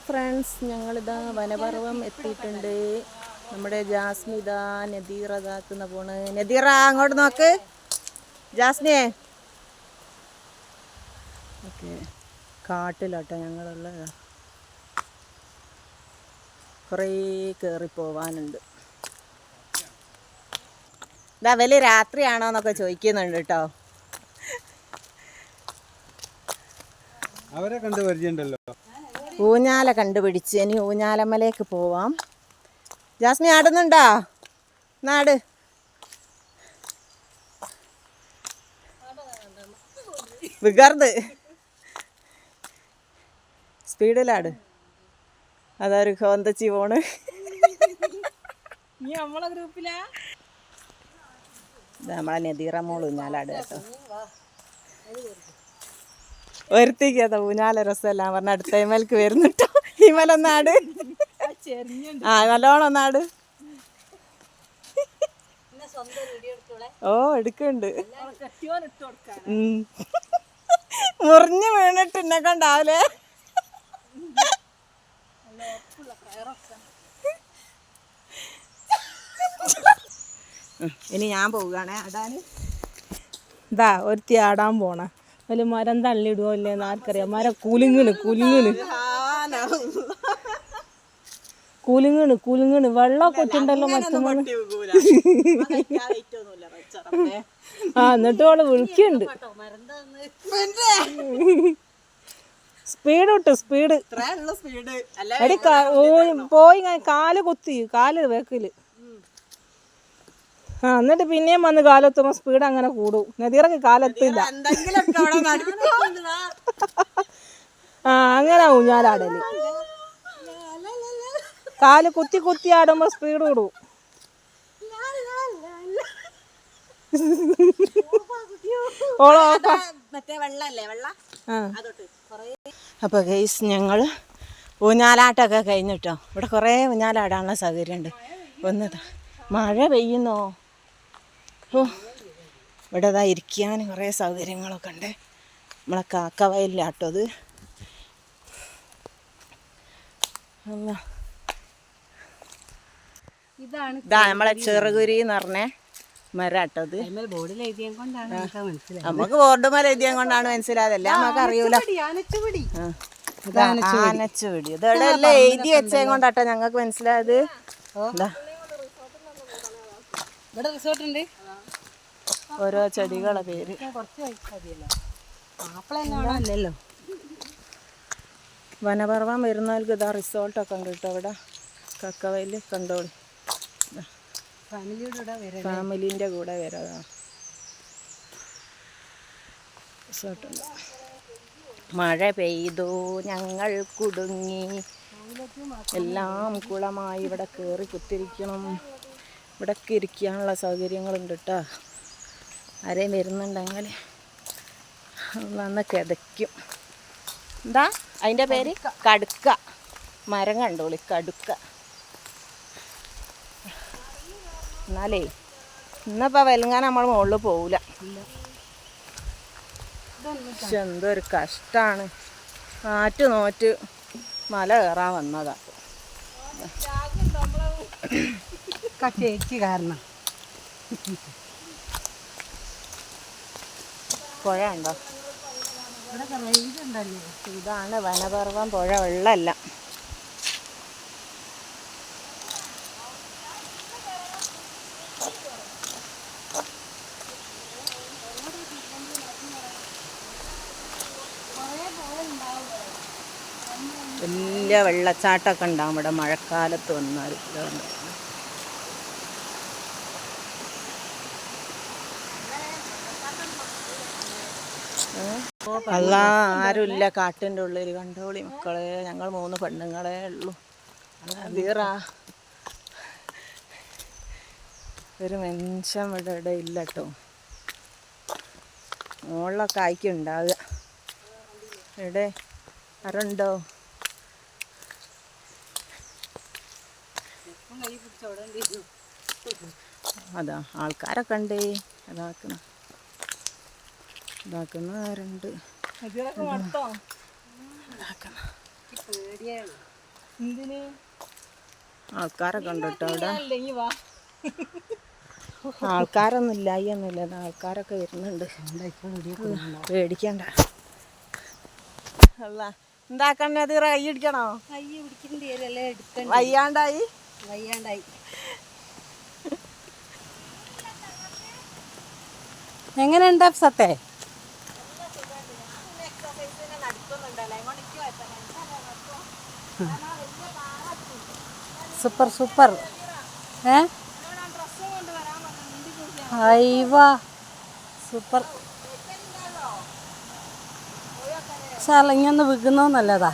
Friends, ഞങ്ങളിതാ വനപർവ്വം എത്തിയിട്ടുണ്ട്. നമ്മുടെ ജാസ്മി ഇതാ നദീറ ഇതാക്കുന്ന പോണ്. നദീറ അങ്ങോട്ട് നോക്ക്. ജാസ്മിയെ ഓക്കെ. കാട്ടിലാട്ടോ ഞങ്ങളുള്ളത്. കുറേ കയറിപ്പോവാനുണ്ട്. ഇതാ വലിയ രാത്രിയാണോ എന്നൊക്കെ ചോദിക്കുന്നുണ്ട് കേട്ടോ. അവരെ കണ്ടു പരിചയമുണ്ടല്ലോ. ഊഞ്ഞാല കണ്ടുപിടിച്ച് ഇനി ഊഞ്ഞാലമ്മലേക്ക് പോവാം. ജാസ്മി ആടുന്നുണ്ടോ? നാട് വികർന്ന് സ്പീഡിലാട്. അതൊരു കോന്തച്ചി പോണ്. നമ്മളെ ഗ്രൂപ്പിലാ നമ്മളെ നദീറ മോള് ഊഞ്ഞാലാട് കേട്ടോ. ഒരുത്തിക്കാത്ത ഊഞ്ഞാല രസമല്ല പറഞ്ഞ അടുത്ത ഇമൽക്ക് വരുന്നിട്ടോ. ഇമലൊന്നാട്. ആ നല്ലോണം ഒന്നാട്. ഓ എടുക്കുന്നുണ്ട്. മുറിഞ്ഞ് വീണിട്ട് എന്നെ കൊണ്ടാവൂലേ. ഇനി ഞാൻ പോവുകയാണേ ആടാൻ. ഇതാ ഒരുത്തി ആടാൻ പോണ. അതിൽ മരം തള്ളിയിടുവോ ഇല്ലേന്ന് ആർക്കറിയാം. മരം കുലുങ്ങണ് വെള്ളമൊക്കെ ഒറ്റുണ്ടല്ലോ മറ്റുന്ന. ആ എന്നിട്ട് അവള് വിളിക്കുന്നുണ്ട്. സ്പീഡ് എടി പോയി കാല് കുത്തി കാല് വേക്കില്. ആ എന്നിട്ട് പിന്നെയും വന്ന് കാലെത്തുമ്പോ സ്പീഡ് അങ്ങനെ കൂടും. നദീറക്ക് കാലെത്തില്ല. ആ അങ്ങനെ ഊഞ്ഞാലാടല്. കാല് കുത്തി ആടുമ്പോ സ്പീഡ് കൂടും. അപ്പൊ ഗൈസ്, ഞങ്ങള് ഊഞ്ഞാലാട്ടൊക്കെ കഴിഞ്ഞിട്ടോ. ഇവിടെ കുറേ ഊഞ്ഞാലാടാനുള്ള സൗകര്യമുണ്ട്. ഒന്നതാ മഴ പെയ്യുന്നോ. ഓ ഇവിടെ ഇതാ ഇരിക്കാൻ കുറേ സൗകര്യങ്ങളൊക്കെ ഉണ്ട്. നമ്മളെ കാക്കവയലിലാട്ടോ അത്. ഇതാ നമ്മളെ ചെറുകുരി എന്ന് പറഞ്ഞ മരാട്ടത്. നമുക്ക് ബോർഡുമേൽ എഴുതിയത് കൊണ്ടാണ് മനസ്സിലായതല്ല, നമുക്ക് അറിയൂല. ആനച്ചുപിടി ഇതെവിടെ എല്ലാം എഴുതി വെച്ചത് കൊണ്ടാട്ടോ ഞങ്ങൾക്ക് മനസ്സിലായത്. ഓരോ ചെടികളെ പേര്. വനപർവ്വം വരുന്നവർക്ക് ഇതാ റിസോർട്ടൊക്കെ ഉണ്ട് കേട്ടോ. ഇവിടെ കക്കവയൽ കണ്ടോളി. ഫാമിലിൻ്റെ കൂടെ വരാതാ റിസോർട്ടുണ്ട്. മഴ പെയ്തു, ഞങ്ങൾ കുടുങ്ങി. എല്ലാം കുളമായി. ഇവിടെ കയറി കുത്തിരിക്കണം. ഇവിടൊക്കെ ഇരിക്കാനുള്ള സൗകര്യങ്ങളുണ്ട് കേട്ടോ. ആരെയും വരുന്നുണ്ടെങ്കിൽ വന്ന് കിതയ്ക്കും. എന്താ അതിൻ്റെ പേര്? കടുക്ക. മരം കണ്ടോളി, കടുക്ക. എന്നാലേ ഇന്നിപ്പോൾ വെലുങ്ങാൻ നമ്മൾ മുകളിൽ പോവില്ല. പക്ഷെ എന്തൊരു കഷ്ടമാണ്. ആറ്റ് നോറ്റ് മല കയറാൻ വന്നതാ. ചേച്ചി കാരണം പുഴ ഉണ്ടോ? ഇതാണ് വനപർവ്വം പുഴ. വെള്ളമല്ല. വലിയ വെള്ളച്ചാട്ടമൊക്കെ ഉണ്ടാവും ഇവിടെ മഴക്കാലത്ത് വന്നാൽ. അല്ല ആരുമില്ല കാട്ടിൻ്റെ ഉള്ളിൽ. കണ്ടോളി മക്കളെ, ഞങ്ങൾ 3 പെണ്ണുങ്ങളേ ഉള്ളൂ. അതീറാ ഒരു മനുഷ്യൻ ഇവിടെ ഇല്ല കേട്ടോ. മുകളിലൊക്കെ ആയിക്കുണ്ടാവുക. ഇവിടെ ആരുണ്ടോ? അതാ ആൾക്കാരൊക്കെ ഉണ്ട്. ഇതാക്കുന്നവരുണ്ട്. എന്തിന് ആൾക്കാരൊക്കെ ഉണ്ട് കേട്ടോ അവിടെ. അല്ലെങ്കിൽ വാ. ആൾക്കാരൊന്നും ഇല്ലായൊന്നുമില്ല, ആൾക്കാരൊക്കെ വരുന്നുണ്ട്. പേടിക്കണ്ട. അല്ല എന്താക്കണ്ട നദീറ, കൈ പിടിക്കണോ? വയ്യാണ്ടായി. എങ്ങനെയുണ്ട് സത്തേ? Super super. അയ്വാ സൂപ്പർ. ഇനി ഒന്ന് വിൽക്കുന്നോ നല്ലതാ.